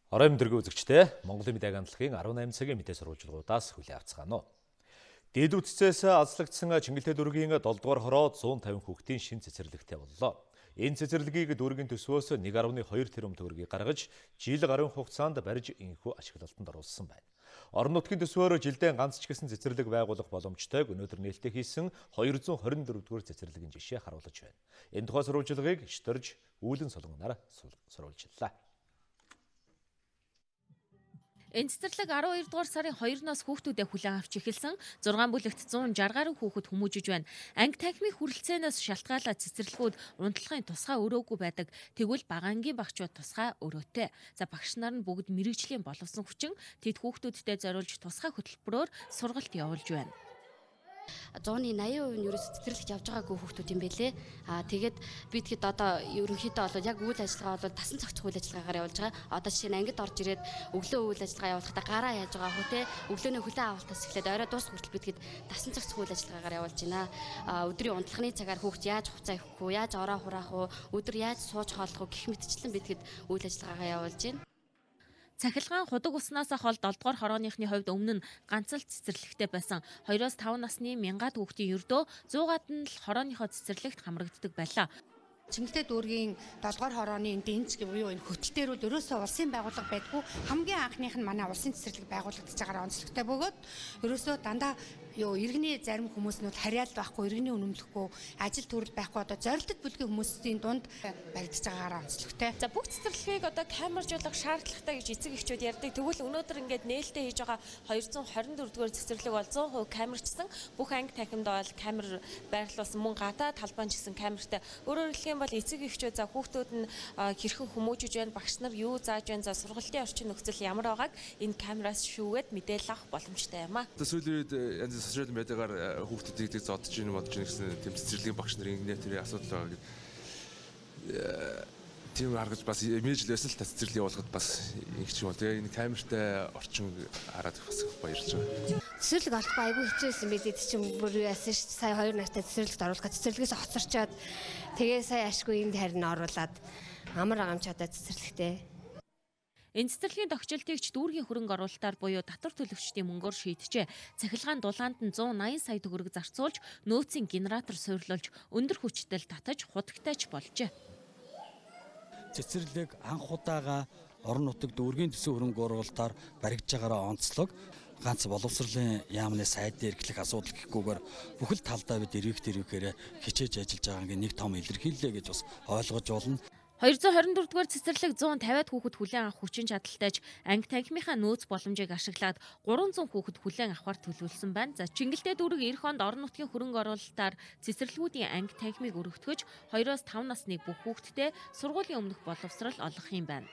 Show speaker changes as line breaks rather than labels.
Орой мэдрэг үзэгчдээ Монголын мэдээ агентлагийн 18 цагийн мэдээ сурвалжлагуудаас хүлээн авцгаана. Дээд үтцээс азлагдсан Чингэлтэй дүүргийн 7 дугаар хороо 150 хүүхдийн шин цэцэрлэгтэй боллоо. Энэ цэцэрлэгийг дүүргийн төсвөөс 1.2 тэрбум төгрөгийг гаргаж, жил гарын хугацаанд барьж энхүү ашиглалтанд оруулсан байна. Орон нутгийн төсвөөр жилдээ ганц ч гэсэн цэцэрлэг байгуулах боломжтойг өнөөдөр нээлттэй хийсэн 224 дугаар цэцэрлэгийн жишээ харуулж байна. Энэ тухай сурвалжлагыг шторж үүлэн солонгоноор сурвалжлаа.
Энэ цэцэрлэг 12 дугаар сарын 2-оос хүүхдүүдэд хүлээн авч эхэлсэн 6 бүлэгт 160 гаруй хүүхэд хүмүүжиж байна. Анги танхимын хүрэлцээнээс шалтгаалаад цэцэрлэгүүд унтлагын тусгай өрөөгүй байдаг. Тэгвэл бага ангийн багчууд тусгай өрөөтэй. Багш нар нь бүгд мэрэгжлийн боловсон хүчин тэд хүүхдүүдтэй зориулж тусгай хөтөлбөрөөр сургалт явуулж байна.
180% нь ерөөсө цэцэрлэгт явж байгаагүй хүүхдүүд юм бэлээ. Тэгээд би тэгэхэд одоо ерөнхийдөө бол яг үйл ажиллагаа бол тасан цогцох үйл ажиллагаагаар явуулж байгаа. Одоо жишээ нь ангид орж ирээд өглөө үйл ажиллагаа явуулахдаа гараа яаж байгаа хөө те өглөөний хүлэн авалтаас эхлээд орой дуус хүртэл би тэгэхэд тасан цогцох үйл ажиллагаагаар явуулж байна. Өдрийн унтлагын цагаар хүүхд яаж хуцаа авах уу, яаж ороо хураах уу, өдөр яаж сууж хооллох уу гэх мэтчлэн би тэгэхэд үйл ажиллагаагаа явуулж байна.
Цахилгаан худаг уснаас хол 7 дугаар хорооныхны хувьд өмнө нь ганц л цэцэрлэгтэй байсан. 2-5 насны мянгаад хүүхдийн ердөө 100-аад нь л хорооныхоо цэцэрлэгт хамрагддаг байлаа.
Чингэлтэй дүүргийн 7 дугаар хорооны дэнц буюу энэ хөтөлтөрүүд ерөөсөө улсын байгууллага байдгүй. Хамгийн анхных нь манай улсын цэцэрлэг байгуулагдаж байгаа онцлогтой бөгөөд ерөөсөө дандаа иргэний зарим хүмүүс нь харьяалт байхгүй, иргэний үнэмлэхгүй, ажил төрөл байхгүй одоо зорилттой бүлгийн хүмүүсийн дунд баригдаж байгаагаар онцлогтой.
Бүх цэцэрлэгийг одоо камержуулах шаардлагатай гэж эцэг эхчүүд ярьдаг. Тэгвэл өнөөдөр ингээд нээлттэй хийж байгаа 224 дугаар цэцэрлэг бол 100% камерчсан. Бүх анги танхимд бол камер байрлуулсан, мөн гадаа талбайн ч гэсэн камертай. Өөрөөр хэлбэл бол эцэг эхчүүд за хүүхдүүд нь хэрхэн хүмүүжиж байна, багш нар юу зааж байна, за сургалтын орчин нөхцөл ямар байгааг энэ камераас шүүгээд мэдээлэл авах боломжтой юм аа.
Сүүлийн үед янз бүрийн сошиал медиагаар хүүхдүүдийг зодж ийн модж ийн гэсэн тэм цэцэрлэгийн багш нарын интернетийн асуудал байгаа гэдэг. Тийм харгаж бас имиж л байсан л цэцэрлэг явуулахад бас их ч юм бол тэгээ энэ камертай орчин хараад бас баярлж байгаа.
Цэцэрлэг олох айгүй хэцүү байсан бид чинь бүр яасан ш сая 2 настай цэцэрлэгт оруулахад цэцэрлэгээс хоцорчоод тэгээ сая ашгүй энд харин оруулаад амар агамчаад цэцэрлэгтэй.
Энэ цэцэрлэгийн тогтчлтыг ч дүүргийн хөрөнгө оруулалтаар буюу татвар төлөгчдийн мөнгөөр шийджээ. Цахилгаан дулаанд нь 180 сая төгрөг зарцуулж, нөөцийн генератор суйрлуулж, өндөр хүчтэй татаж худагтайч болжээ.
Цэцэрлэг анх удаага орон нутаг дүүргийн төсөв хөрөнгө оруулалтаар баригдж байгаараа онцлог. Ганц боловсролын яамны сайд дээр эхлэх асуудал гэхгүйгээр бүхэл талдаа бид эрвэхээр хичээж ажиллаж байгаа нэг том илэрхийллээ гэж бас ойлгож болно.
224 дугаар цэцэрлэг 150-аад хүүхэд хүлээн авах хүчин чадалтайж анги танхимынхаа нөөц боломжийг ашиглаад 300 хүүхэд хүлээн авахар төлөвлөсөн байна. За Чингэлтэй дүүрэг эх хонд орон нутгийн хөрөнгө оруулалтаар цэцэрлэгүүдийн анги танхимыг өргөтгөж 2-5 насны бүх хүүхэдтэй сургуулийн өмнөх боловсрол олгох юм байна.